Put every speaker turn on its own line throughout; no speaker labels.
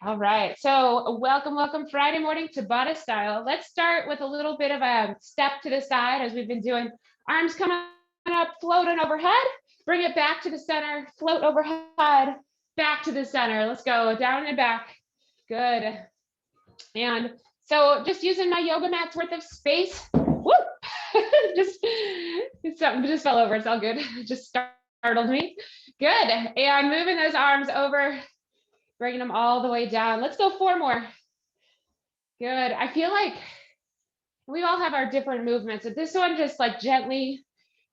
All right, so welcome Friday morning Tabata style. Let's start with a little bit of a step to the side as we've been doing. Arms coming up, floating overhead. Bring it back to the center, float overhead, back to the center. Let's go down and back. Good. And so just using my yoga mat's worth of space. Whoop! just something just fell over. It's all good. Just startled me. Good. And moving those arms over, bringing them all the way down. Let's go 4 more. Good. I feel like we all have our different movements, but this one just like gently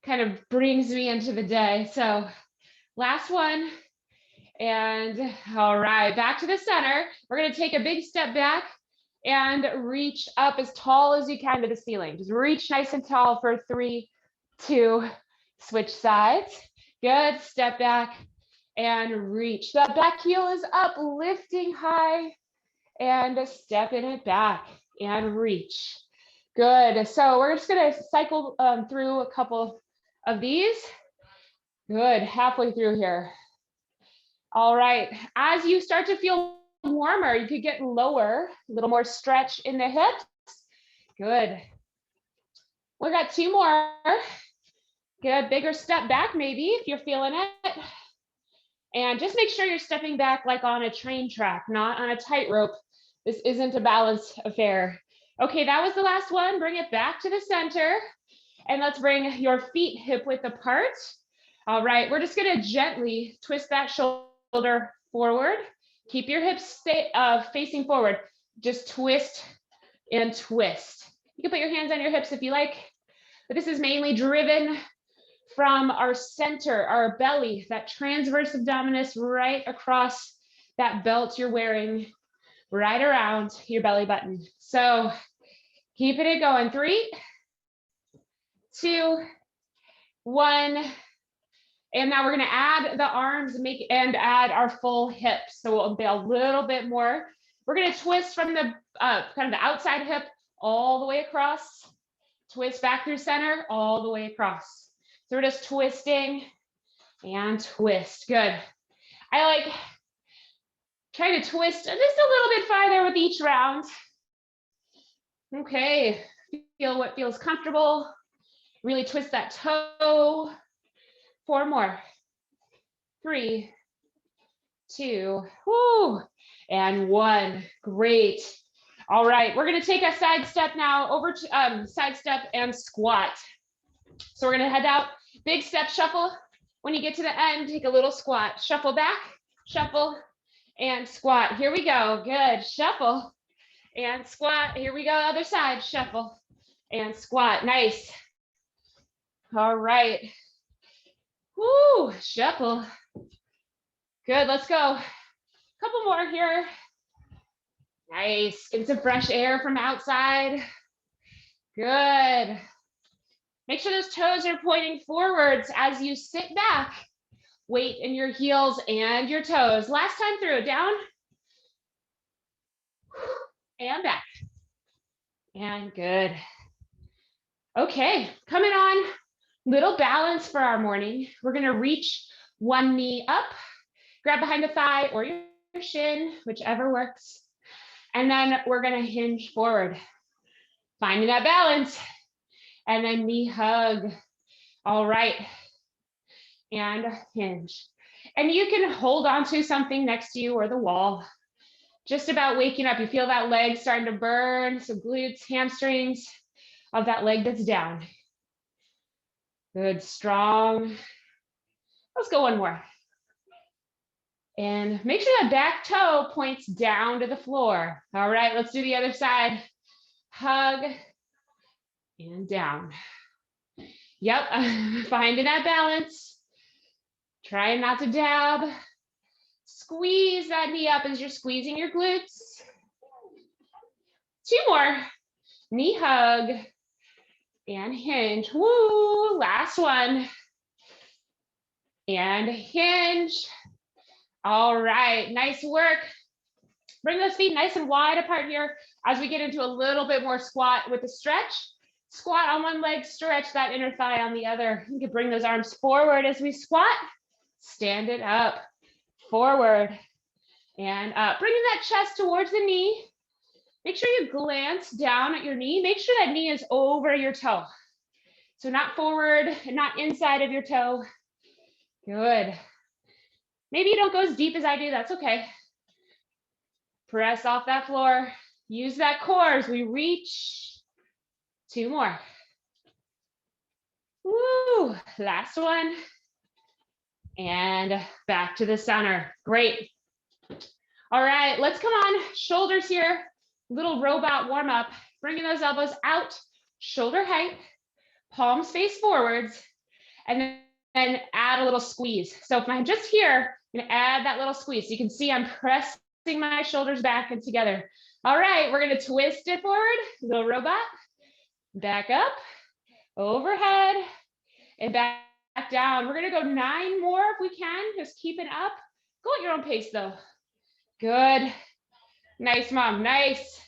kind of brings me into the day. So last one. And all right, back to the center. We're going to take a big step back and reach up as tall as you can to the ceiling. Just reach nice and tall for 3, 2, switch sides. Good. Step back and reach. That back heel is up, lifting high and stepping it back and reach. Good. So we're just going to cycle through a couple of these. Good. Halfway through here. All right. As you start to feel warmer, you could get lower, a little more stretch in the hips. Good. We got 2 more. Good. Bigger step back maybe if you're feeling it. And just make sure you're stepping back like on a train track, not on a tightrope. This isn't a balance affair. Okay, that was the last one. Bring it back to the center. And let's bring your feet hip width apart. All right, we're just gonna gently twist that shoulder forward. Keep your hips facing forward. Just twist and twist. You can put your hands on your hips if you like, but this is mainly driven from our center, our belly, that transverse abdominis right across that belt you're wearing, right around your belly button. So keeping it going. 3, 2, 1. And now we're going to add the arms and add our full hips. So we'll be a little bit more. We're going to twist from the kind of the outside hip all the way across, twist back through center, all the way across. So we're just twisting and twist. Good. I like trying to twist just a little bit farther with each round. Okay. Feel what feels comfortable. Really twist that toe. 4 more. 3, 2, and 1. Great. All right, we're gonna take a side step now over to side step and squat. So we're gonna head out, big step shuffle. When you get to the end, take a little squat. Shuffle back, shuffle, and squat. Here we go. Good. Shuffle and squat. Here we go. Other side. Shuffle and squat. Nice. All right. Woo, shuffle. Good, let's go. Couple more here. Nice, get some fresh air from outside. Good. Make sure those toes are pointing forwards as you sit back. Weight in your heels and your toes. Last time through, down. And back. And good. Okay, coming on. Little balance for our morning. We're gonna reach one knee up, grab behind the thigh or your shin, whichever works. And then we're gonna hinge forward, finding that balance. And then knee hug. All right. And hinge. And you can hold on to something next to you or the wall. Just about waking up. You feel that leg starting to burn, some glutes, hamstrings of that leg that's down. Good, strong. Let's go 1 more. And make sure that back toe points down to the floor. All right, let's do the other side. Hug and down. Yep, finding that balance. Trying not to dab. Squeeze that knee up as you're squeezing your glutes. 2 more. Knee hug and hinge. Woo, last one. And hinge. All right, nice work. Bring those feet nice and wide apart here as we get into a little bit more squat with the stretch. Squat on one leg, stretch that inner thigh on the other. You can bring those arms forward as we squat. Stand it up, forward and bringing that chest towards the knee. Make sure you glance down at your knee. Make sure that knee is over your toe. So not forward and not inside of your toe. Good. Maybe you don't go as deep as I do. That's okay. Press off that floor. Use that core as we reach. 2 more. Woo. Last one. And back to the center. Great. All right, let's come on. Shoulders here. Little robot warm up. Bringing those elbows out, shoulder height, palms face forwards, and then add a little squeeze. So if I'm just here, I'm gonna add that little squeeze. So you can see I'm pressing my shoulders back and together. All right, we're gonna twist it forward, little robot, back up, overhead, and back down. We're gonna go 9 more if we can, just keep it up. Go at your own pace though. Good, nice mom, nice.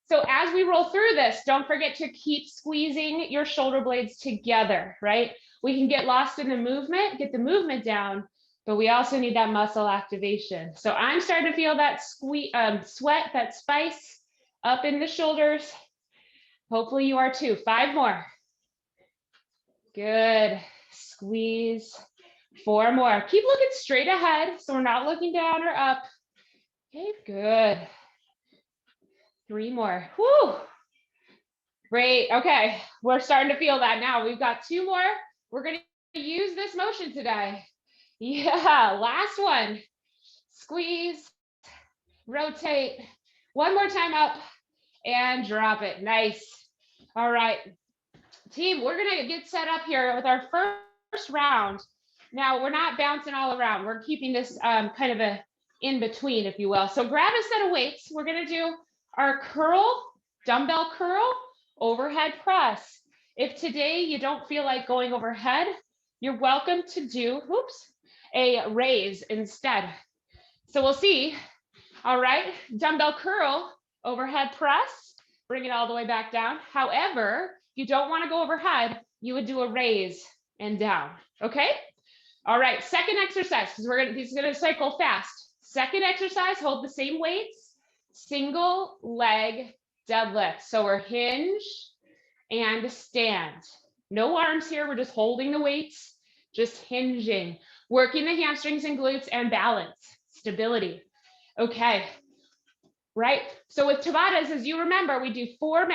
So as we roll through this, don't forget to keep squeezing your shoulder blades together, right? We can get lost in the movement, get the movement down, but we also need that muscle activation. So I'm starting to feel that sweat, that spice up in the shoulders. Hopefully you are too. 5 more. Good. Squeeze. 4 more. Keep looking straight ahead so we're not looking down or up. Okay, good. 3 more. Whoo. Great. Okay, we're starting to feel that now. We've got 2 more. We're going to use this motion today. Yeah, last one. Squeeze, rotate. 1 more time up and drop it. Nice. All right, team, we're going to get set up here with our first round. Now, we're not bouncing all around. We're keeping this kind of a in between, if you will. So grab a set of weights. We're going to do our curl, dumbbell curl, overhead press. If today you don't feel like going overhead, you're welcome to do, a raise instead. So we'll see. All right, dumbbell curl, overhead press, bring it all the way back down. However, if you don't want to go overhead, you would do a raise and down, okay? All right, second exercise, because this is gonna cycle fast. Second exercise, hold the same weights, single leg deadlift. So we're hinge and stand. No arms here, we're just holding the weights, just hinging, working the hamstrings and glutes and balance, stability. Okay, right? So with Tabatas, as you remember, we do four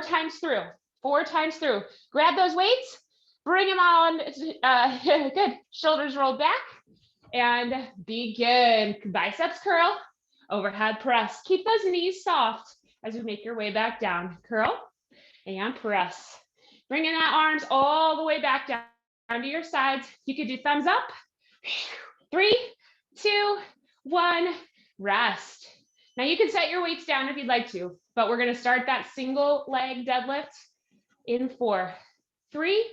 times through, 4 times through. Grab those weights, bring them on, good, shoulders rolled back, and begin. Biceps curl, overhead press. Keep those knees soft as we make your way back down. Curl and press. Bringing that arms all the way back down to your sides. You could do thumbs up. 3, 2, 1, rest. Now you can set your weights down if you'd like to, but we're gonna start that single leg deadlift in 4, 3,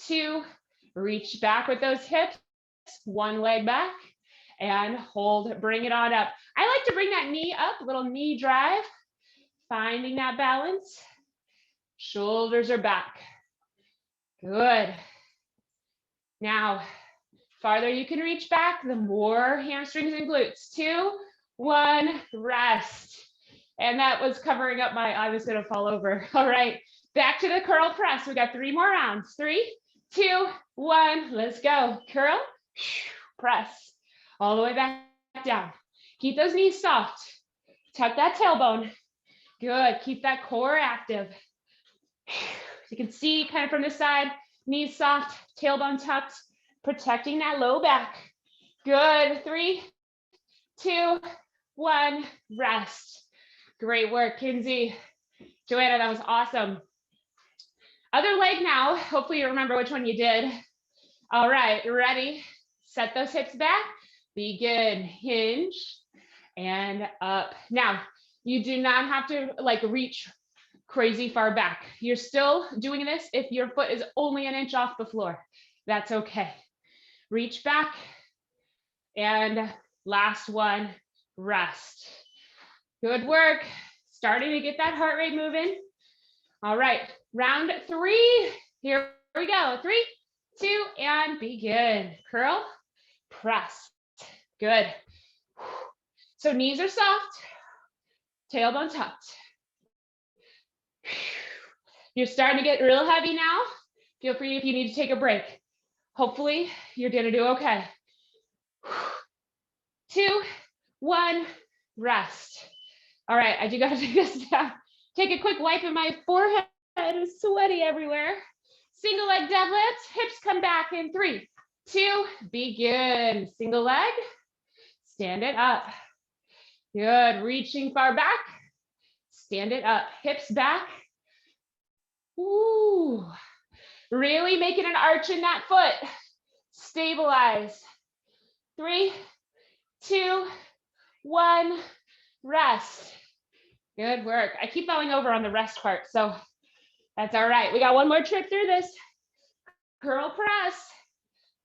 2, reach back with those hips, 1 leg back, and hold, bring it on up. I like to bring that knee up, little knee drive, finding that balance. Shoulders are back. Good. Now, farther you can reach back, the more hamstrings and glutes. 2, 1, rest. And that was covering up I was gonna fall over. All right, back to the curl press. We got 3 more rounds. 3, 2, 1, let's go. Curl, press, all the way back down. Keep those knees soft. Tuck that tailbone. Good, keep that core active. You can see kind of from the side, knees soft, tailbone tucked, protecting that low back. Good, 3, 2, 1, rest. Great work, Kinsey. Joanna, that was awesome. Other leg now, hopefully you remember which one you did. All right, ready? Set those hips back, begin, hinge, and up. Now, you do not have to reach crazy far back. You're still doing this if your foot is only an inch off the floor. That's okay. Reach back, and last one, rest. Good work. Starting to get that heart rate moving. All right, round 3. Here we go. 3, 2, and begin. Curl, press. Good. So knees are soft, tailbone tucked. You're starting to get real heavy now. Feel free if you need to take a break. Hopefully you're gonna do okay. 2, 1, rest. All right, I do gotta take this down. Take a quick wipe of my forehead. It's sweaty everywhere. Single leg deadlifts, hips come back in 3, 2, begin. Single leg, stand it up. Good, reaching far back, stand it up, hips back. Ooh, really making an arch in that foot. Stabilize. 3, 2, 1, rest. Good work. I keep falling over on the rest part, so that's all right. We got one more trip through this. Curl press.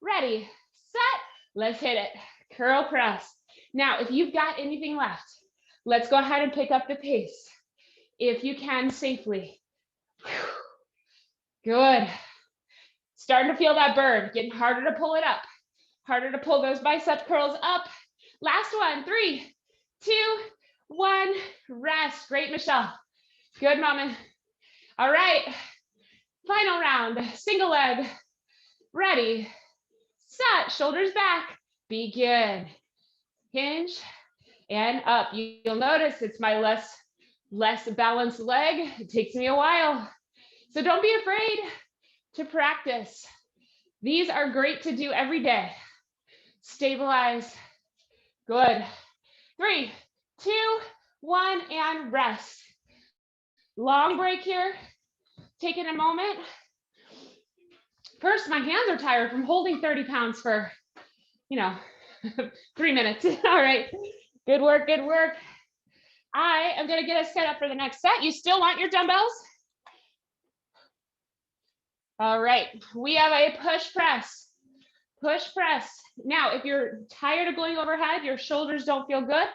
Ready, set, let's hit it. Curl press. Now, if you've got anything left, let's go ahead and pick up the pace. If you can safely. Good. Starting to feel that burn, getting harder to pull it up. Harder to pull those bicep curls up. Last one, 3, 2, 1, rest. Great, Michelle. Good, mama. All right, final round, single leg. Ready, set, shoulders back, begin. Hinge and up. You'll notice it's my less balanced leg. It takes me a while. So don't be afraid to practice. These are great to do every day. Stabilize. Good. 3, 2, 1, and rest. Long break here. Taking a moment. First, my hands are tired from holding 30 pounds for, 3 minutes. All right. Good work, good work. I am gonna get us set up for the next set. You still want your dumbbells? All right, we have a push press. Push press. Now, if you're tired of going overhead, your shoulders don't feel good,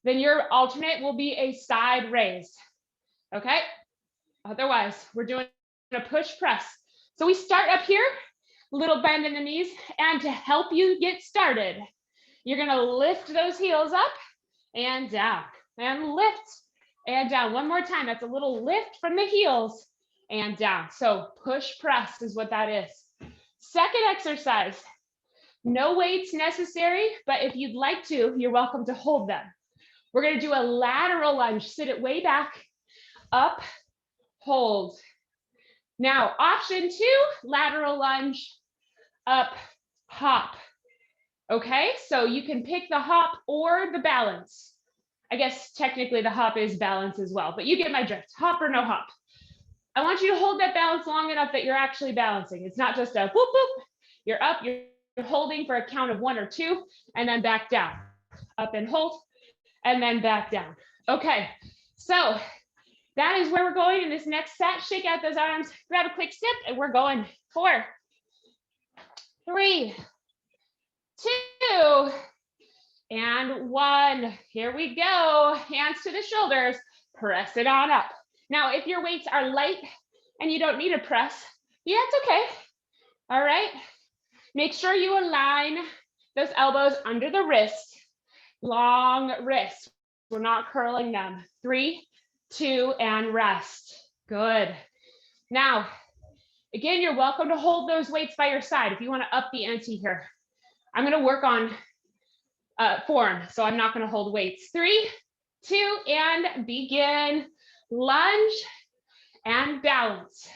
then your alternate will be a side raise. Okay? Otherwise, we're doing a push press. So we start up here, little bend in the knees, and to help you get started, you're gonna lift those heels up and down, and lift and down. One more time, that's a little lift from the heels and down. So push press is what that is. Second exercise, no weights necessary, but if you'd like to, you're welcome to hold them. We're gonna do a lateral lunge, sit it way back, up, hold. Now, option 2, lateral lunge, up, hop. Okay, so you can pick the hop or the balance. I guess technically the hop is balance as well, but you get my drift, hop or no hop. I want you to hold that balance long enough that you're actually balancing. It's not just a whoop, whoop. You're up, you're holding for a count of 1 or 2, and then back down. Up and hold, and then back down. Okay, so that is where we're going in this next set. Shake out those arms, grab a quick sip, and we're going. 4, 3, 2, and 1. Here we go. Hands to the shoulders, press it on up. Now, if your weights are light and you don't need a press, yeah, it's okay. All right. Make sure you align those elbows under the wrist. Long wrists. We're not curling them. 3, 2, and rest. Good. Now, again, you're welcome to hold those weights by your side if you want to up the ante here. I'm going to work on form, so I'm not going to hold weights. 3, 2, and begin. Lunge and balance.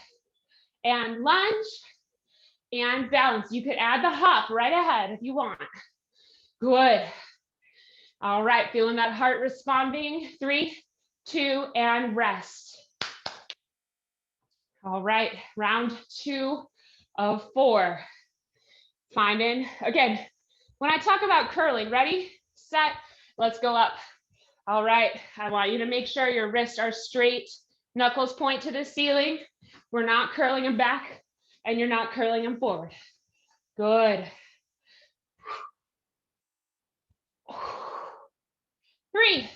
And lunge and balance. You could add the hop right ahead if you want. Good. All right, feeling that heart responding. 3, 2, and rest. All right, round 2 of 4. Finding, again, when I talk about curling, ready, set, let's go up. All right, I want you to make sure your wrists are straight, knuckles point to the ceiling. We're not curling them back, and you're not curling them forward. Good. 3,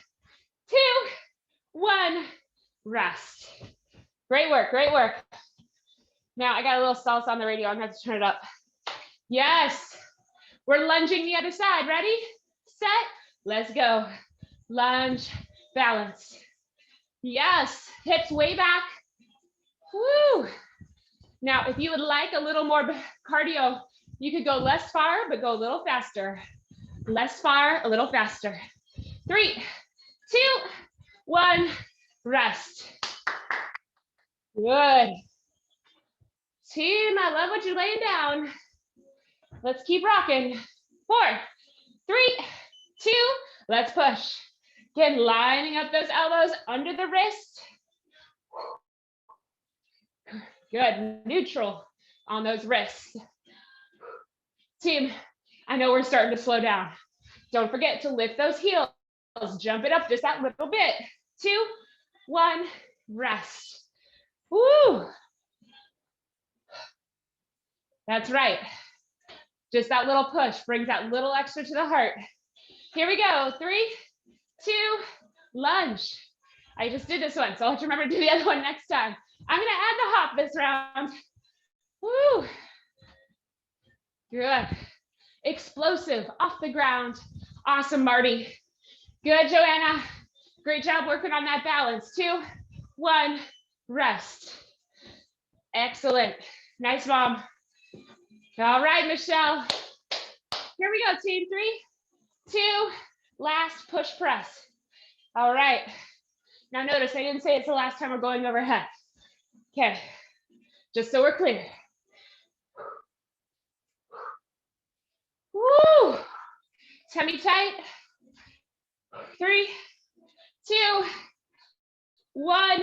2, 1, rest. Great work, great work. Now I got a little salsa on the radio. I'm gonna have to turn it up. Yes, we're lunging the other side. Ready, set, let's go. Lunge, balance. Yes, hips way back. Woo. Now, if you would like a little more cardio, you could go less far, but go a little faster. Less far, a little faster. 3, 2, 1, rest. Good. Team, I love what you're laying down. Let's keep rocking. 4, 3, 2, let's push. Again, lining up those elbows under the wrist. Good, neutral on those wrists. Team, I know we're starting to slow down. Don't forget to lift those heels. Jump it up just that little bit. 2, 1, rest. Woo! That's right. Just that little push brings that little extra to the heart. Here we go. 3, 2, lunge. I just did this one, so I'll have to remember to do the other one next time. I'm gonna add the hop this round. Woo! Good. Explosive, off the ground. Awesome, Marty. Good, Joanna. Great job working on that balance. 2, 1, rest. Excellent. Nice, Mom. All right, Michelle. Here we go, team. 3, 2, last push press. All right. Now notice I didn't say it's the last time we're going overhead. Okay, just so we're clear. Woo! Tummy tight. 3, 2, 1.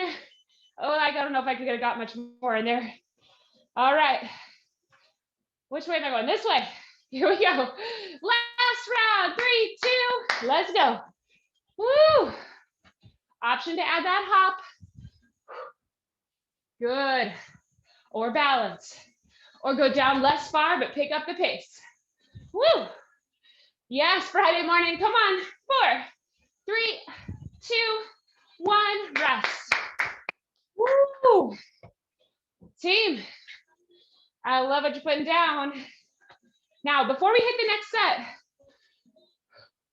Oh, I don't know if I could have got much more in there. All right. Which way am I going? This way. Here we go. Last round. 3, 2, let's go. Woo! Option to add that hop. Good. Or balance. Or go down less far, but pick up the pace. Woo! Yes, Friday morning. Come on. 4, 3, 2, 1, rest. Woo! Team, I love what you're putting down. Now, before we hit the next set,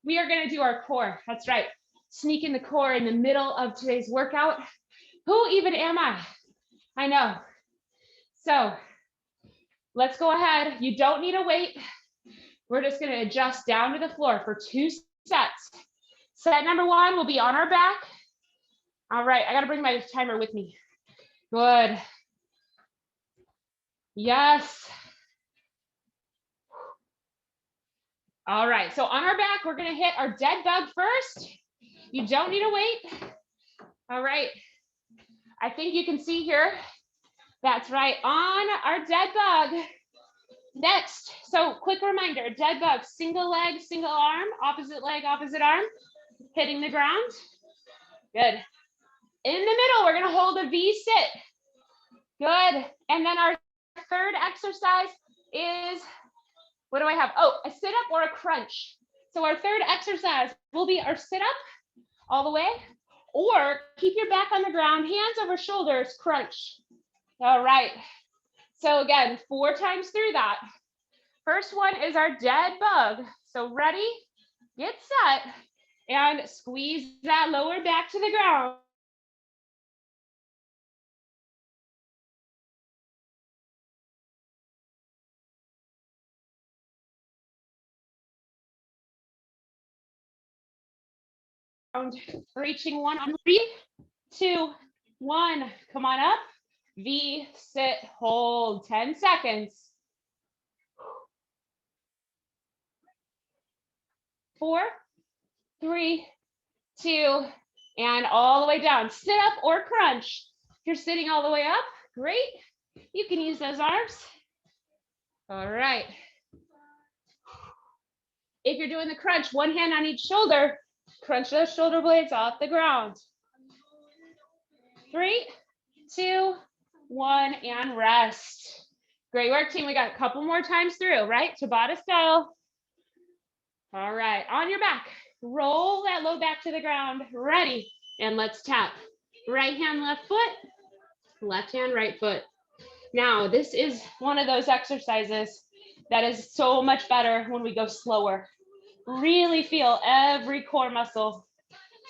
we are going to do our core. That's right. Sneaking the core in the middle of today's workout. Who even am I? I know. So let's go ahead. You don't need a weight. We're just going to adjust down to the floor for 2 sets. Set number 1 will be on our back. All right, I got to bring my timer with me. Good. Yes. All right, so on our back, we're going to hit our dead bug first. You don't need a weight. All right. I think you can see here. That's right, on our dead bug. Next, so quick reminder, dead bug, single leg, single arm, opposite leg, opposite arm, hitting the ground. Good. In the middle, we're gonna hold a V sit. Good. And then our third exercise is, what do I have? Oh, a sit up or a crunch. So our third exercise will be our sit up all the way, or keep your back on the ground, hands over shoulders, crunch. All right. So again, 4 times through that. First one is our dead bug. So ready, get set, and squeeze that lower back to the ground. Reaching 1 on 3, 2, 1. Come on up. V, sit, hold, 10 seconds. 4, 3, 2, and all the way down. Sit up or crunch. If you're sitting all the way up, great. You can use those arms. All right. If you're doing the crunch, one hand on each shoulder, crunch those shoulder blades off the ground. 3, 2, 1, and rest. Great work, team. We got a couple more times through, right? Tabata style. All right, on your back. Roll that low back to the ground. Ready, and let's tap. Right hand, left foot. Left hand, right foot. Now, this is one of those exercises that is so much better when we go slower. Really feel every core muscle.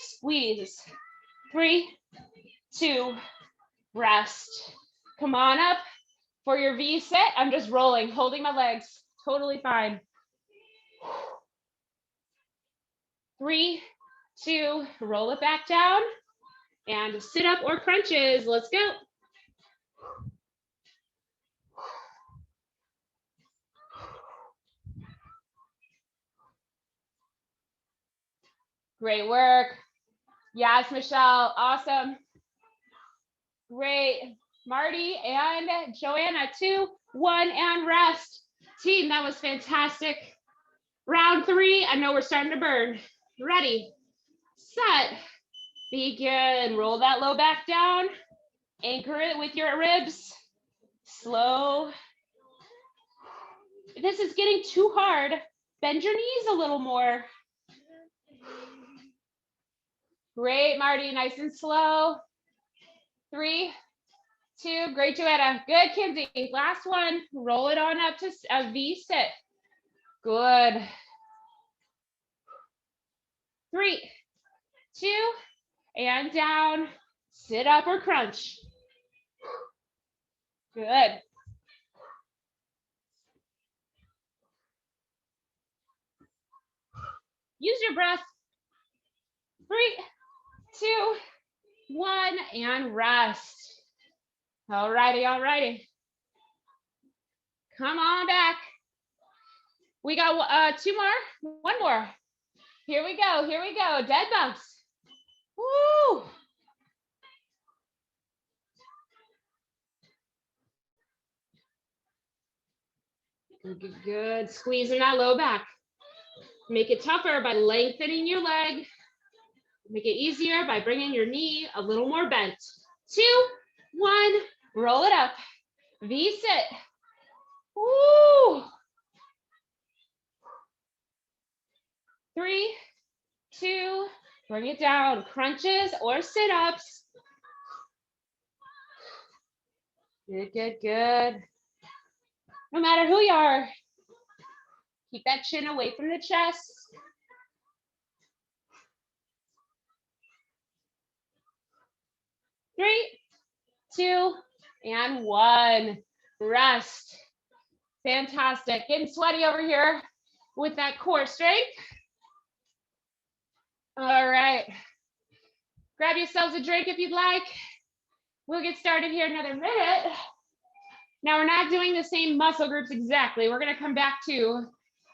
Squeeze. 3, 2, rest. Come on up for your V sit. I'm just rolling, holding my legs. Totally fine. 3, 2, roll it back down. And sit up or crunches. Let's go. Great work. Yes, Michelle, awesome. Great. Marty and Joanna, 2, 1, and rest. Team, that was fantastic. Round 3, I know we're starting to burn. Ready, set, begin. Roll that low back down. Anchor it with your ribs. Slow. If this is getting too hard, bend your knees a little more. Great, Marty, nice and slow. 3, 2, great, Joanna. Good, Kinsey. Last one, roll it on up to a V sit. Good. 3, 2, and down. Sit up or crunch. Good. Use your breath. 3, 2, 1, and rest. All righty, all righty. Come on back. We got 2 more, 1 more. Here we go, here we go. Dead bumps. Woo! Good, good, good. Squeezing that low back. Make it tougher by lengthening your leg. Make it easier by bringing your knee a little more bent. 2, 1, roll it up. V sit. Woo! 3, 2, bring it down. Crunches or sit-ups. Good, good, good. No matter who you are, keep that chin away from the chest. 3, 2, and 1. Rest. Fantastic. Getting sweaty over here with that core strength. All right. Grab yourselves a drink if you'd like. We'll get started here in another minute. Now we're not doing the same muscle groups exactly. We're going to come back to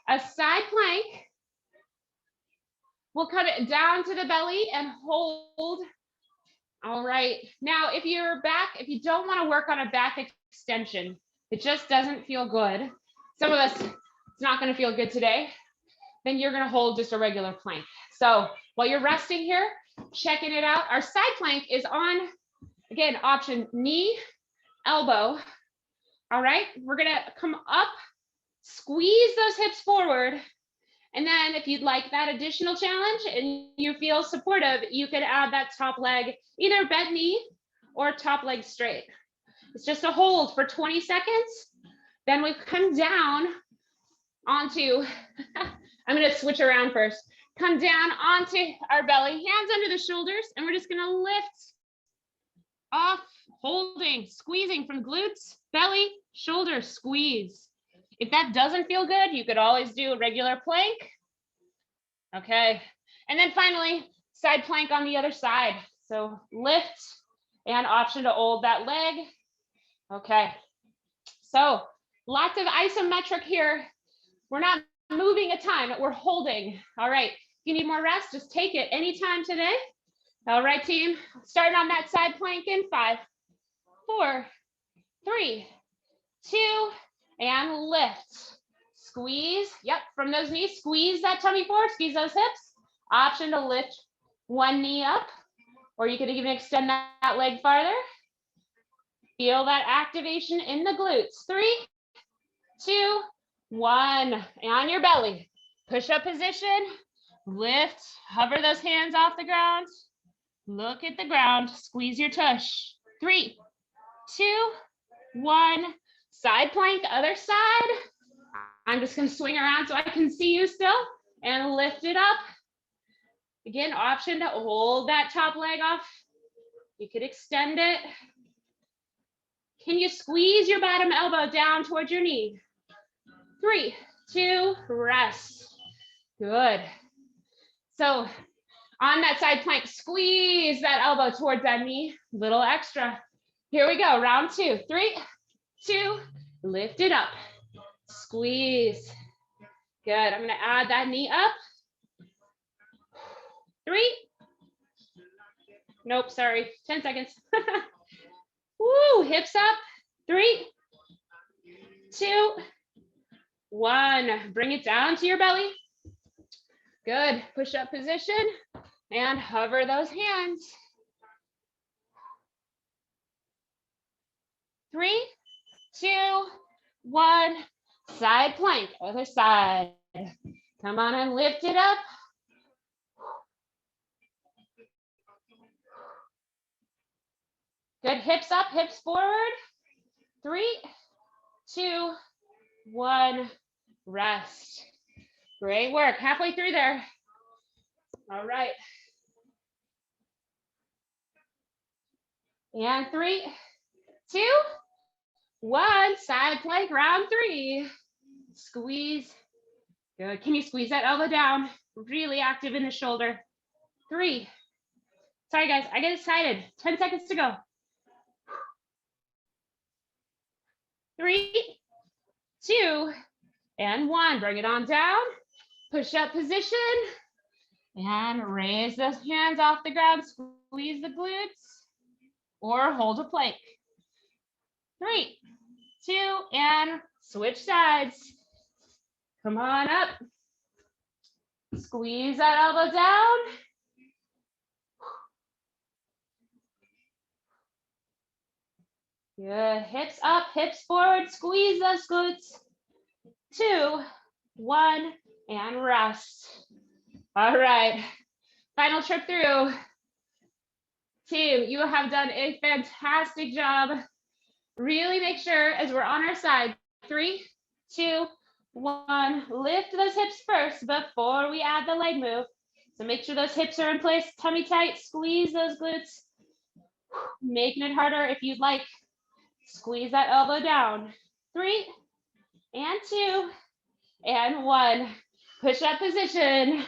a side plank. We'll cut it down to the belly and hold. All right. Now, if you don't want to work on a back extension, it just doesn't feel good. Some of us, it's not going to feel good today. Then you're going to hold just a regular plank. So while you're resting here, checking it out, our side plank is on, again, option knee, elbow. All right. We're going to come up, squeeze those hips forward. And then if you'd like that additional challenge and you feel supportive, you could add that top leg, either bent knee or top leg straight. It's just a hold for 20 seconds. Then we come down onto, I'm going to switch around first. Come down onto our belly, hands under the shoulders, and we're just going to lift off, holding, squeezing from glutes, belly, shoulder, squeeze. If that doesn't feel good, you could always do a regular plank. Okay. And then finally, side plank on the other side. So lift and option to hold that leg. Okay. So lots of isometric here. We're not moving a ton, we're holding. All right. If you need more rest, just take it anytime today. All right, team. Starting on that side plank in 5, 4, 3, 2, and lift. Squeeze. Yep, from those knees, squeeze that tummy forward, squeeze those hips. Option to lift one knee up, or you could even extend that leg farther. Feel that activation in the glutes. 3, 2, 1. And on your belly. Push up position. Lift. Hover those hands off the ground. Look at the ground. Squeeze your tush. 3, 2, 1. Side plank, other side. I'm just going to swing around so I can see you still. and lift it up. Again, option to hold that top leg off. You could extend it. Can you squeeze your bottom elbow down towards your knee? 3, 2, rest. Good. So on that side plank, squeeze that elbow towards that knee, little extra. Here we go, round 2. 3, 2, lift it up. Squeeze. Good, I'm gonna add that knee up. 3. Nope, sorry, 10 seconds. Woo, hips up. 3, 2, 1. Bring it down to your belly. Good, push up position and hover those hands. 3, 2, 1. Side plank, other side. Come on and lift it up. Good, hips up, hips forward. 3, 2, 1, rest. Great work, halfway through there. All right. And 3, 2, 1, side plank, round 3. Squeeze. Good, can you squeeze that elbow down? Really active in the shoulder. 3. Sorry guys, I get excited. 10 seconds to go. 3, 2, and 1. Bring it on down. Push up position. And raise those hands off the ground. Squeeze the glutes. Or hold a plank. 3, 2, and switch sides. Come on up. Squeeze that elbow down. Good, hips up, hips forward, squeeze those glutes. 2, 1, and rest. All right, final trip through. Team, you have done a fantastic job. Really make sure as we're on our side, 3, 2, 1, lift those hips first before we add the leg move. So make sure those hips are in place, tummy tight, squeeze those glutes. Making it harder if you'd like. Squeeze that elbow down. 3, and 2, and 1. Push up position.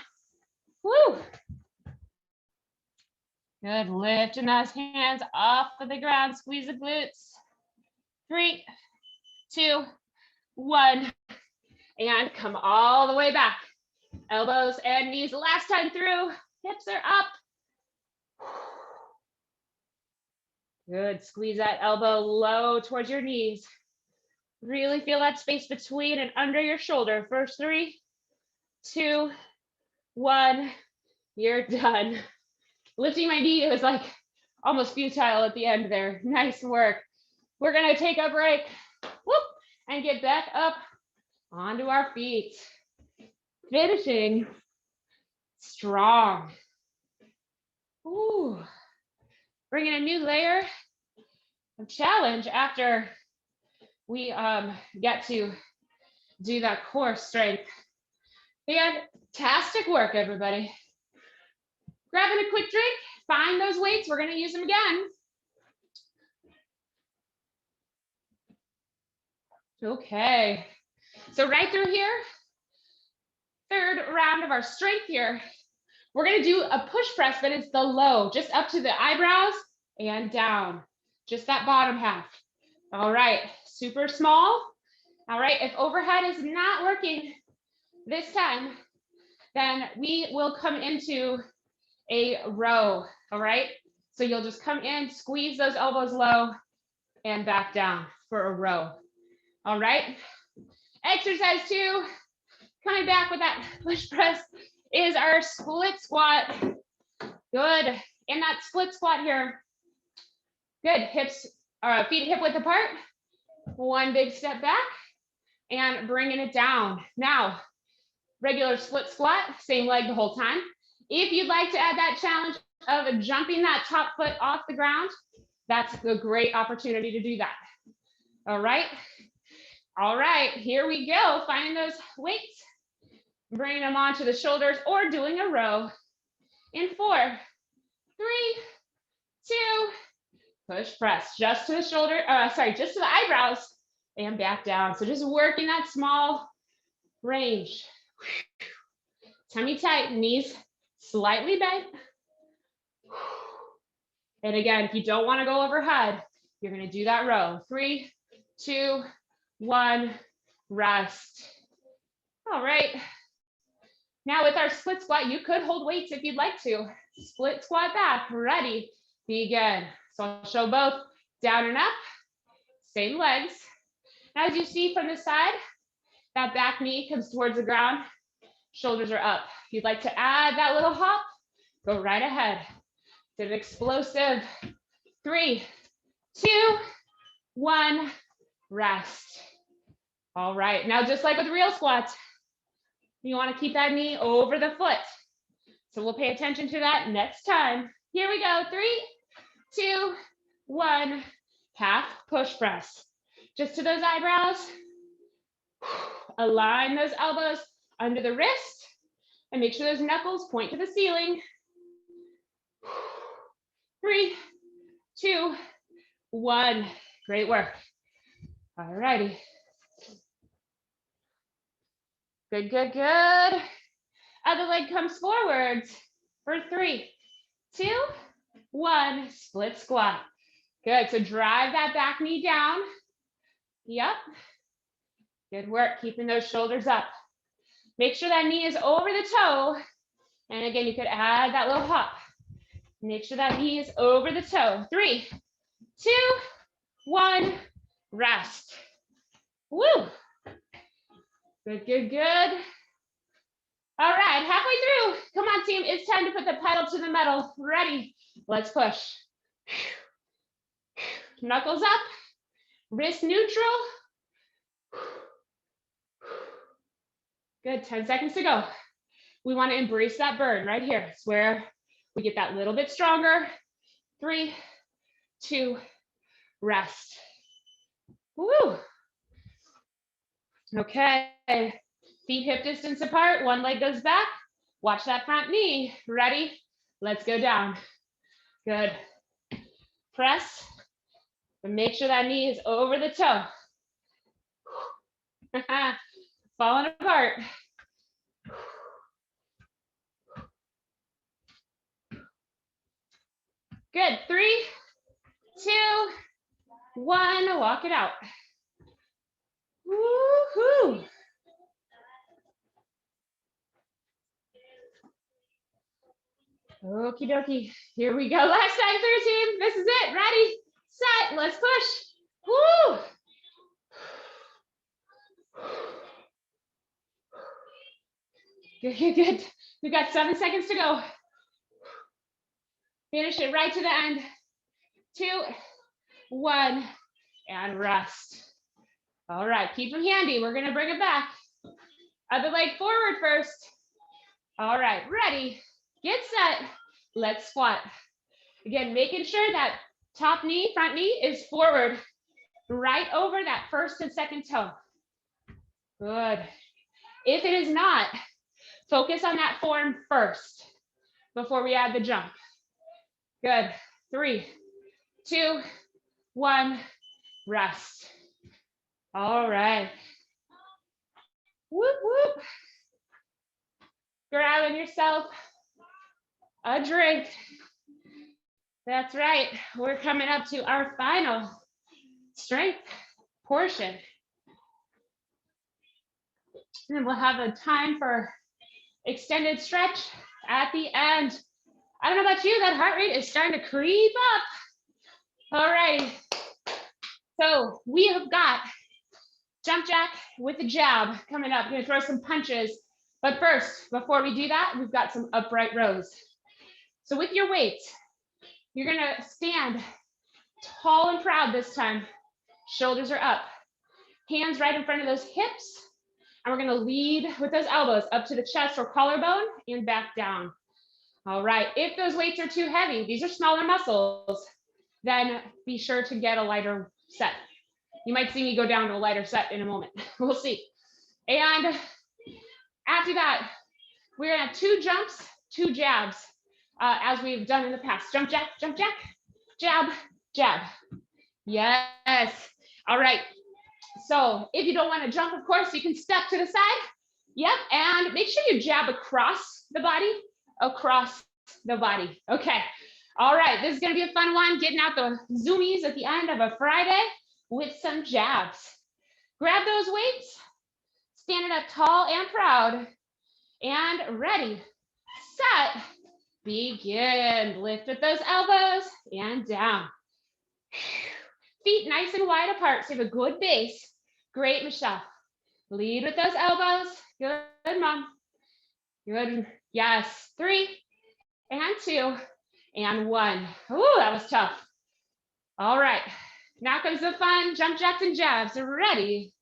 Woo. Good, lifting those hands off of the ground. Squeeze the glutes. 3, 2, 1. And come all the way back. Elbows and knees last time through. Hips are up. Good, squeeze that elbow low towards your knees. Really feel that space between and under your shoulder. First 3, 2, 1, you're done. Lifting my knee, it was like almost futile at the end there. Nice work. We're gonna take a break, whoop, and get back up onto our feet. Finishing strong. Ooh. Bringing a new layer of challenge after we get to do that core strength. Fantastic work, everybody. Grabbing a quick drink, find those weights. We're going to use them again. Okay, so right through here, third round of our strength here. We're going to do a push press, but it's the low, just up to the eyebrows and down, just that bottom half. All right, super small. All right, if overhead is not working this time, then we will come into a row. All right, so you'll just come in, squeeze those elbows low, and back down for a row. All right, exercise 2, coming back with that push press, is our split squat. Good, in that split squat here, good, hips, feet hip width apart, one big step back, and bringing it down. Now, regular split squat, same leg the whole time. If you'd like to add that challenge of jumping that top foot off the ground, that's a great opportunity to do that. All right, here we go, finding those weights. Bringing them onto the shoulders or doing a row. In 4, 3, 2, push, press, just to the shoulder, just to the eyebrows and back down. So just working that small range. Tummy tight, knees slightly bent. And again, if you don't want to go overhead, you're going to do that row. 3, 2, 1, rest. All right. Now with our split squat, you could hold weights if you'd like to. Split squat back, ready, begin. So I'll show both down and up, same legs. As you see from the side, that back knee comes towards the ground, shoulders are up. If you'd like to add that little hop, go right ahead. It's an explosive 3, 2, 1, rest. All right, now just like with real squats, you want to keep that knee over the foot. So we'll pay attention to that next time. Here we go, 3, 2, 1, half push press. Just to those eyebrows. Align those elbows under the wrist and make sure those knuckles point to the ceiling. 3, 2, 1. Great work. All righty. Good, good, good. Other leg comes forwards for 3, 2, 1. Split squat. Good. So drive that back knee down. Yep. Good work. Keeping those shoulders up. Make sure that knee is over the toe. And again, you could add that little hop. Make sure that knee is over the toe. 3, 2, 1. Rest. Woo. Good, good, good. All right, halfway through. Come on, team. It's time to put the pedal to the metal. Ready? Let's push. Knuckles up. Wrist neutral. Good, 10 seconds to go. We want to embrace that burn right here. It's where we get that little bit stronger. 3, 2, rest. Woo. Okay, feet hip distance apart, one leg goes back. Watch that front knee. Ready? Let's go down. Good. Press, and make sure that knee is over the toe. Falling apart. Good. 3, 2, 1. Walk it out. Woohoo! Okie dokie. Here we go. Last time through, team. This is it. Ready, set. Let's push. Woo! Good, good, good. We've got 7 seconds to go. Finish it right to the end. 2, 1, and rest. All right, keep them handy. We're gonna bring it back. Other leg forward first. All right, ready, get set. Let's squat. Again, making sure that top knee, front knee is forward, right over that first and second toe. Good. If it is not, focus on that form first before we add the jump. Good. 3, 2, 1, rest. All right. Whoop, whoop. Grabbing yourself a drink. That's right. We're coming up to our final strength portion. And we'll have a time for extended stretch at the end. I don't know about you, that heart rate is starting to creep up. All right. So we have got jump jack with the jab coming up. We're gonna throw some punches. But first, before we do that, we've got some upright rows. So with your weight, you're gonna stand tall and proud this time. Shoulders are up. Hands right in front of those hips. And we're gonna lead with those elbows up to the chest or collarbone and back down. All right, if those weights are too heavy, these are smaller muscles, then be sure to get a lighter set. You might see me go down to a lighter set in a moment. We'll see. And After that, we're gonna have 2 jumps, 2 jabs, as we've done in the past. Jump, jab, jab, jab. Yes. All right. So if you don't want to jump, of course, you can step to the side. Yep. And make sure you jab across the body, across the body. Okay. All right. This is going to be a fun one. Getting out the zoomies at the end of a Friday with some jabs. Grab those weights, standing up tall and proud, and ready, set, begin. Lift with those elbows and down. Feet nice and wide apart, so you have a good base. Great, Michelle. Lead with those elbows. Good, Mom. Good. Yes. 3 and 2 and 1. Ooh, that was tough. All right. Now comes the fun jump jacks and jabs. Ready?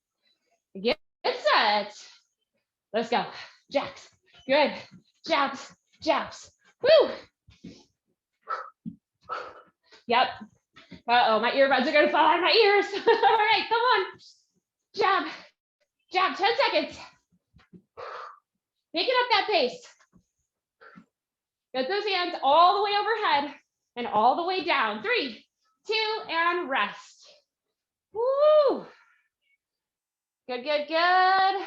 Get set. Let's go. Jacks. Good. Jabs. Jabs. Woo. Yep. Uh-oh, my earbuds are going to fall out of my ears. All right, come on. Jab. Jab. 10 seconds. Picking up that pace. Get those hands all the way overhead and all the way down. 3, 2, and rest. Woo. Good, good, good.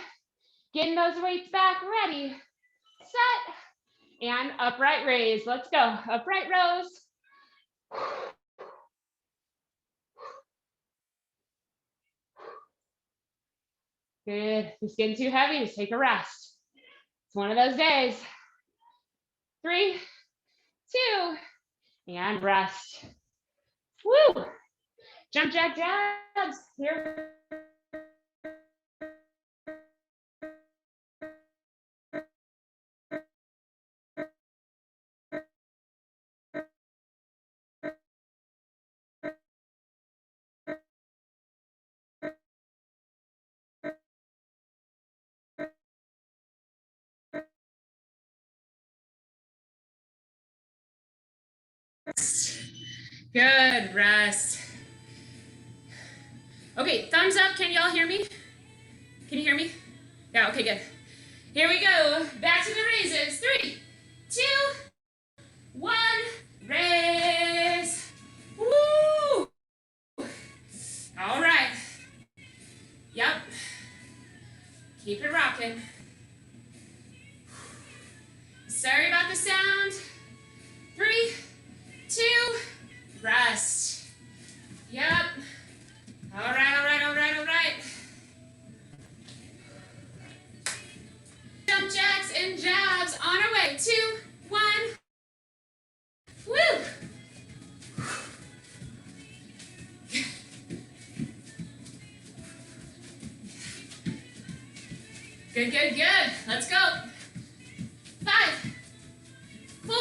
Getting those weights back. Ready, set, and upright raise. Let's go. Upright rows. Good. If it's getting too heavy, just take a rest. It's one of those days. 3, 2, and rest. Woo! Jump jack jabs. Here. Good, rest. Okay, thumbs up. Can y'all hear me? Can you hear me? Yeah, okay, good. Here we go. Back to the raises. 3, 2, 1. Raise. Woo! All right. Yep. Keep it rocking. Sorry about the sound. 3, 2, rest. Yep. All right, all right, all right, all right. Jump jacks and jabs on our way. 2, 1. Woo! Good, good, good. Let's go. 5, 4,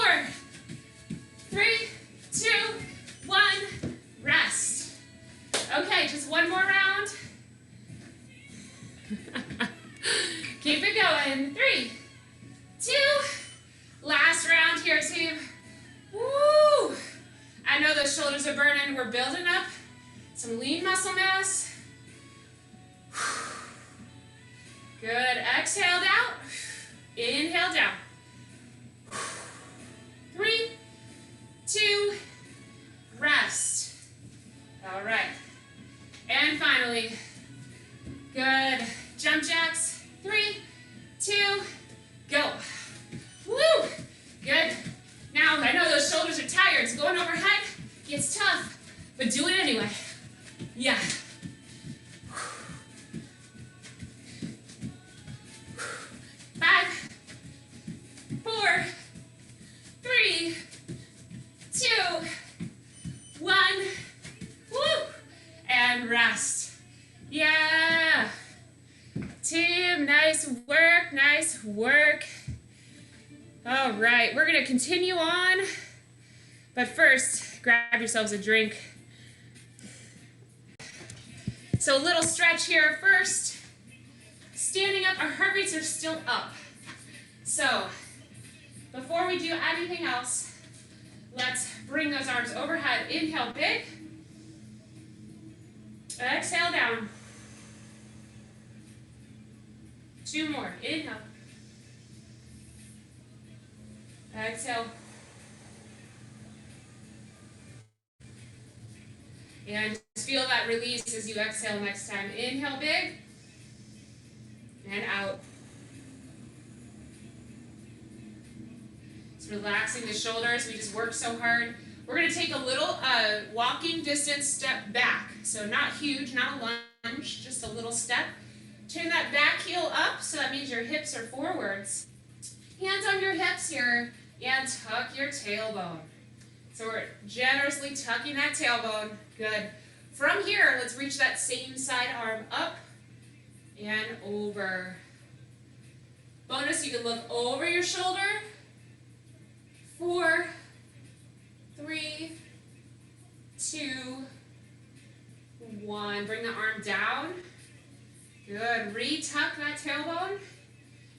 3, 2, 1. Rest. Okay, just one more round. Keep it going. 3, 2. Last round here, team. Woo! I know those shoulders are burning. We're building up some lean muscle mass. Good. Exhaled out. Inhale down. 3, 2, rest. All right. And finally, good. Jump jacks. 3, 2, go. Woo! Good. Now, I know those shoulders are tired. It's going overhead. It's tough, but do it anyway. Yeah. 5, 4, 3, 2, 1. Woo! And rest. Yeah. Team, nice work, nice work. All right, we're gonna continue on, but first, grab yourselves a drink. So a little stretch here first. Standing up, our heart rates are still up. So before we do anything else, let's bring those arms overhead. Inhale big. Exhale down. 2 more. Inhale. Exhale. And just feel that release as you exhale next time. Inhale big. And out. Just relaxing the shoulders. We just worked so hard. We're going to take a little walking distance step back. So not huge, not a lunge, just a little step. Turn that back heel up, so that means your hips are forwards. Hands on your hips here, and tuck your tailbone. So we're generously tucking that tailbone. Good. From here, let's reach that same side arm up and over. Bonus, you can look over your shoulder. 4, 3, 2, 1. Bring the arm down. Good. Re-tuck that tailbone.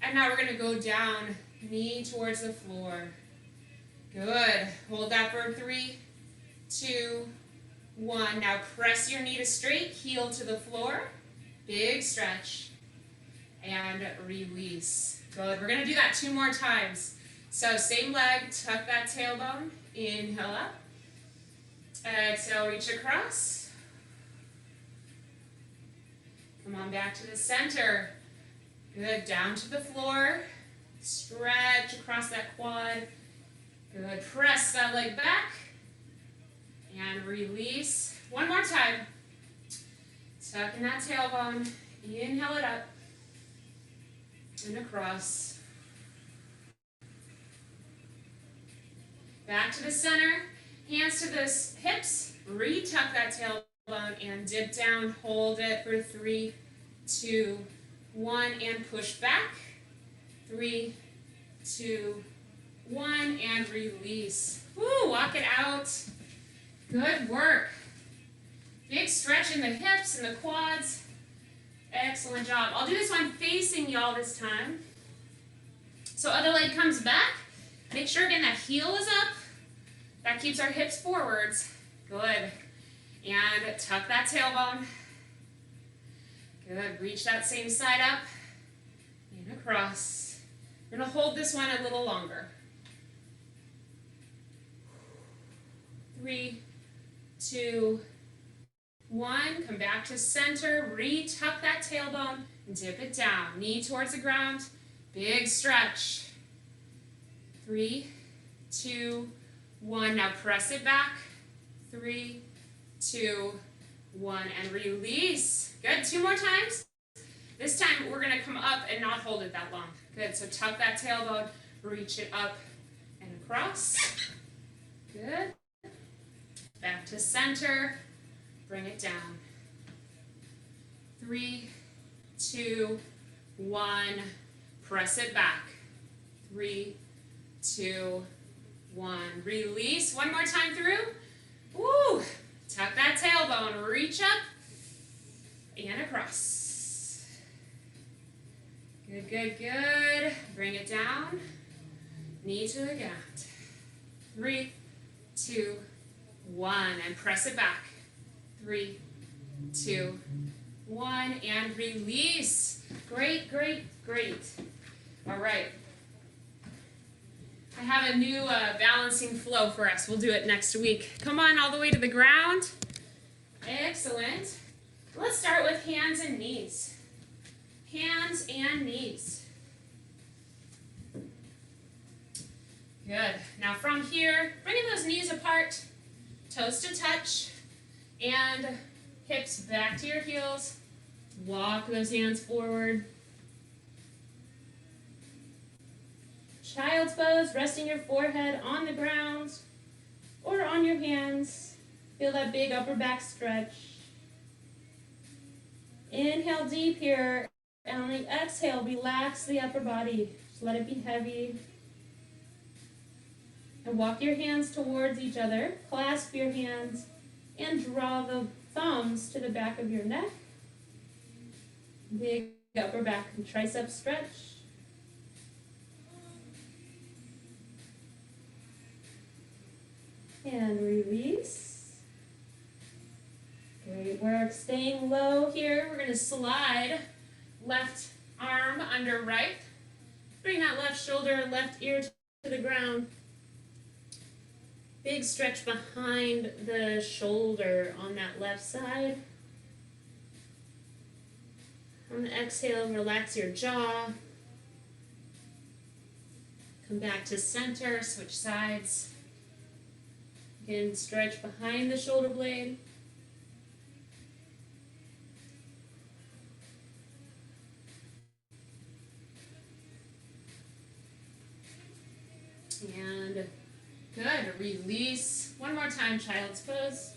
And now we're going to go down, knee towards the floor. Good. Hold that for 3, 2, 1. Now press your knee to straight, heel to the floor. Big stretch. And release. Good. We're going to do that 2 more times. So same leg, tuck that tailbone. Inhale up. Exhale, reach across. Come on back to the center. Good. Down to the floor. Stretch across that quad. Good. Press that leg back. And release. 1 more time. Tucking that tailbone. Inhale it up. And across. Back to the center. Hands to the hips. Re-tuck that tailbone and dip down. Hold it for 3, 2, 1. And push back. 3, 2, 1. And release. Woo, walk it out. Good work. Big stretch in the hips and the quads. Excellent job. I'll do this one facing y'all this time. So other leg comes back. Make sure again that heel is up. That keeps our hips forwards. Good. And tuck that tailbone. Good. Reach that same side up. And across. We're going to hold this one a little longer. 3, 2, 1. Come back to center. Re-tuck that tailbone. And dip it down. Knee towards the ground. Big stretch. 3, 2, 1. Now press it back. 3, 2, 1. And release. Good. 2 more times. This time we're going to come up and not hold it that long. Good. So tuck that tailbone. Reach it up and across. Good. Back to center. Bring it down. 3, 2, 1. Press it back. 3, 2, 1. Release. 1 more time through. Woo! Tuck that tailbone. Reach up and across. Good, good, good. Bring it down. Knee to the ground. 3, 2, 1. And press it back. 3, 2, 1. And release. Great, great, great. All right. I have a new balancing flow for us. We'll do it next week. Come on all the way to the ground. Excellent. Let's start with hands and knees. Hands and knees. Good. Now from here, bringing those knees apart, toes to touch, and hips back to your heels. Walk those hands forward. Child's pose, resting your forehead on the ground or on your hands. Feel that big upper back stretch. Inhale deep here, and on the exhale, relax the upper body. Just let it be heavy. And walk your hands towards each other. Clasp your hands and draw the thumbs to the back of your neck. Big upper back and tricep stretch. And release. Great work. Staying low here. We're going to slide left arm under right. Bring that left shoulder, left ear to the ground. Big stretch behind the shoulder on that left side. On the exhale, relax your jaw. Come back to center, switch sides. Again, stretch behind the shoulder blade. And good, release. One more time, child's pose.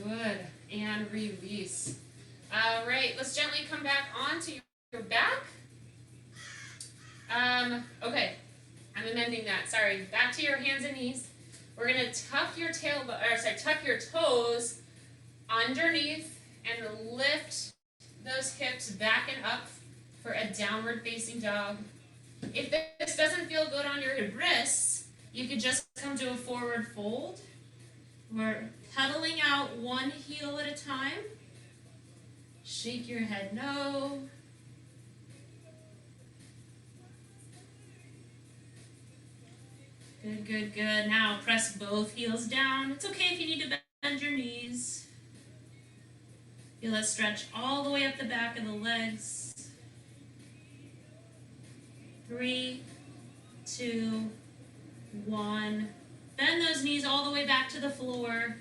Good, and release. All right, let's gently come back onto your back. Okay, I'm amending that, sorry. Back to your hands and knees. We're gonna tuck your tuck your toes underneath and lift those hips back and up for a downward facing dog. If this doesn't feel good on your wrists, you could just come to a forward fold. We're pedaling out one heel at a time. Shake your head no. Good, good, good. Now press both heels down. It's okay if you need to bend your knees. Feel that stretch all the way up the back of the legs. 3, 2, 1. Bend those knees all the way back to the floor.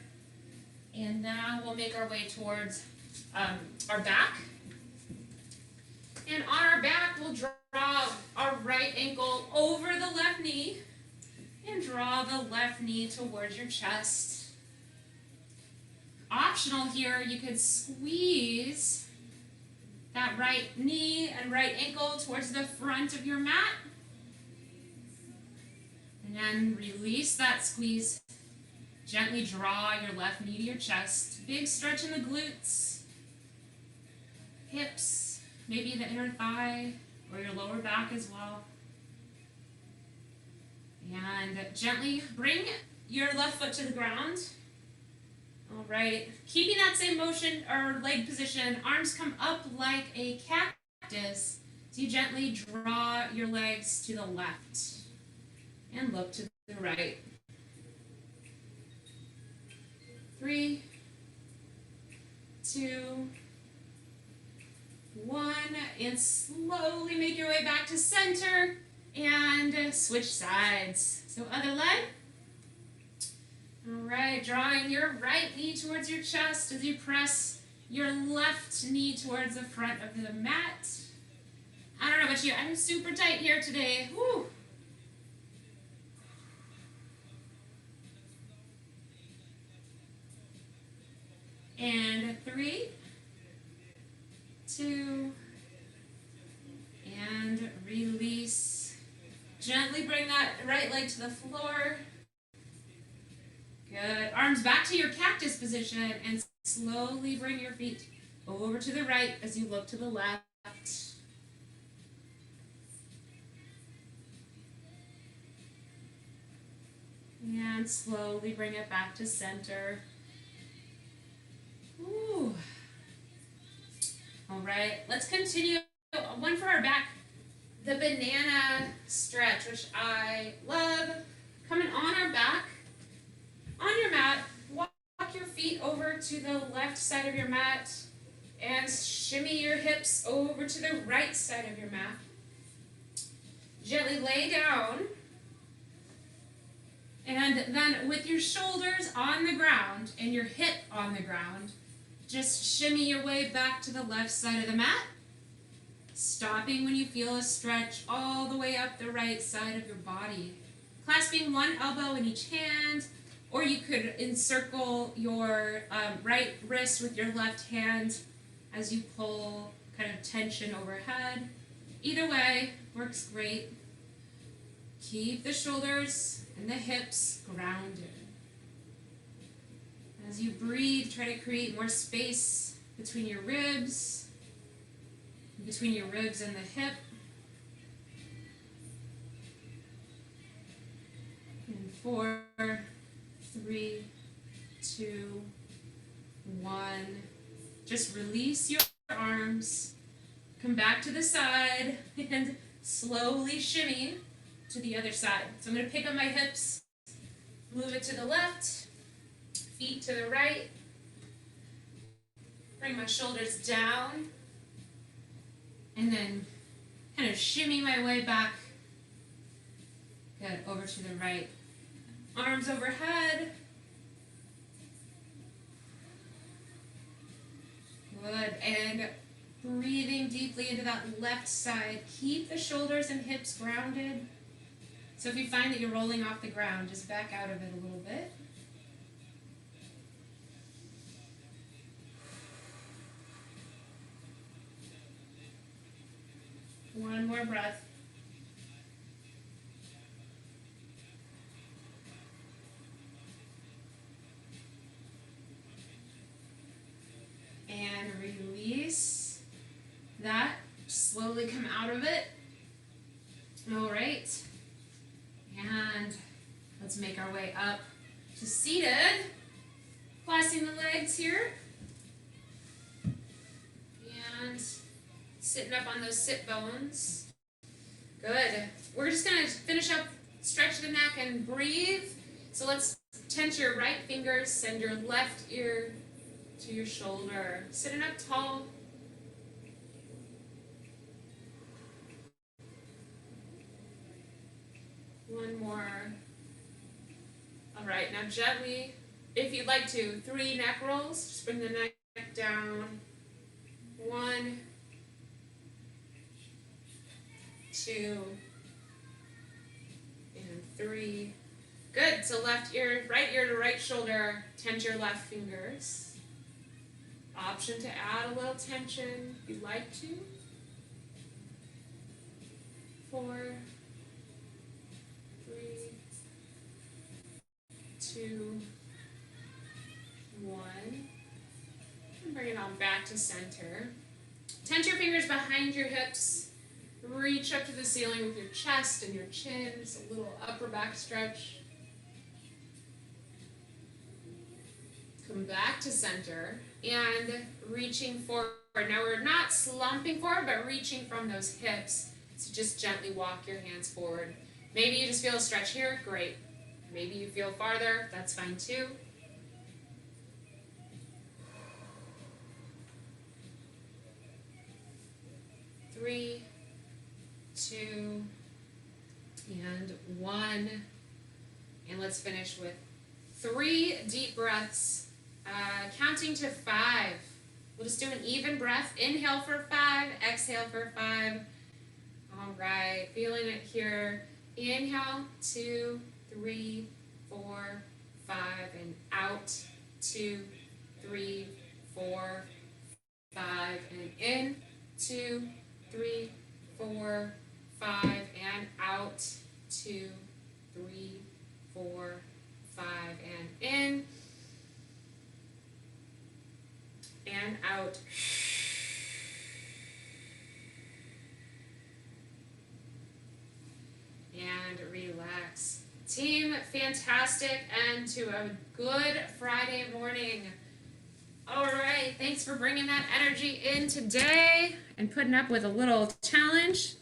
And now we'll make our way towards our back. And on our back, we'll draw our right ankle over the left knee and draw the left knee towards your chest. Optional here, you could squeeze that right knee and right ankle towards the front of your mat. And then release that squeeze. Gently draw your left knee to your chest. Big stretch in the glutes, hips, maybe the inner thigh or your lower back as well. And gently bring your left foot to the ground. All right, keeping that same motion or leg position, arms come up like a cactus. So you gently draw your legs to the left and look to the right. 3, 2, 1, and slowly make your way back to center and switch sides. So other leg. All right, drawing your right knee towards your chest as you press your left knee towards the front of the mat. I don't know about you, I'm super tight here today. Whew. And 3, 2, and release. Gently bring that right leg to the floor. Good. Arms back to your cactus position and slowly bring your feet over to the right as you look to the left. And slowly bring it back to center. Ooh. All right, let's continue. One for our back, the banana stretch, which I love. Coming on our back, on your mat, walk your feet over to the left side of your mat and shimmy your hips over to the right side of your mat. Gently lay down. And then with your shoulders on the ground and your hip on the ground, just shimmy your way back to the left side of the mat, stopping when you feel a stretch all the way up the right side of your body. Clasping one elbow in each hand, or you could encircle your right wrist with your left hand as you pull kind of tension overhead. Either way works great. Keep the shoulders and the hips grounded. As you breathe, try to create more space between your ribs and the hip. And 4, 3, 2, 1. Just release your arms. Come back to the side and slowly shimmy to the other side. So I'm going to pick up my hips, move it to the left, feet to the right. Bring my shoulders down. And then kind of shimmy my way back. Good, over to the right. Arms overhead. Good, and breathing deeply into that left side. Keep the shoulders and hips grounded. So if you find that you're rolling off the ground, just back out of it a little bit. One more breath. And release that. Slowly come out of it. All right. And let's make our way up to seated. Crossing the legs here. And sitting up on those sit bones. Good. We're just going to finish up, stretch the neck and breathe. So let's tense your right fingers, send your left ear to your shoulder. Sitting up tall. One more. All right, now gently, if you'd like to, 3 neck rolls. Just bring the neck down. 1, 2, and 3. Good. So left ear to right shoulder. Tense your left fingers. Option to add a little tension if you'd like to. 4, 3, 2, 1. And bring it on back to center. Tense your fingers behind your hips. Reach up to the ceiling with your chest and your chin. Just a little upper back stretch. Come back to center and reaching forward. Now we're not slumping forward, but reaching from those hips. So just gently walk your hands forward. Maybe you just feel a stretch here, great. Maybe you feel farther, that's fine too. Three, 2, and 1. And let's finish with 3 deep breaths, counting to 5. We'll just do an even breath. Inhale for 5, exhale for 5. All right, feeling it here. Inhale, 2, 3, 4, 5, and out, 2, 3, 4, 5, and in, 2, 3, 4, 5, and out, 2, 3, 4, 5, and in, and out. And relax. Team, fantastic end to a good Friday morning. All right, thanks for bringing that energy in today and putting up with a little challenge.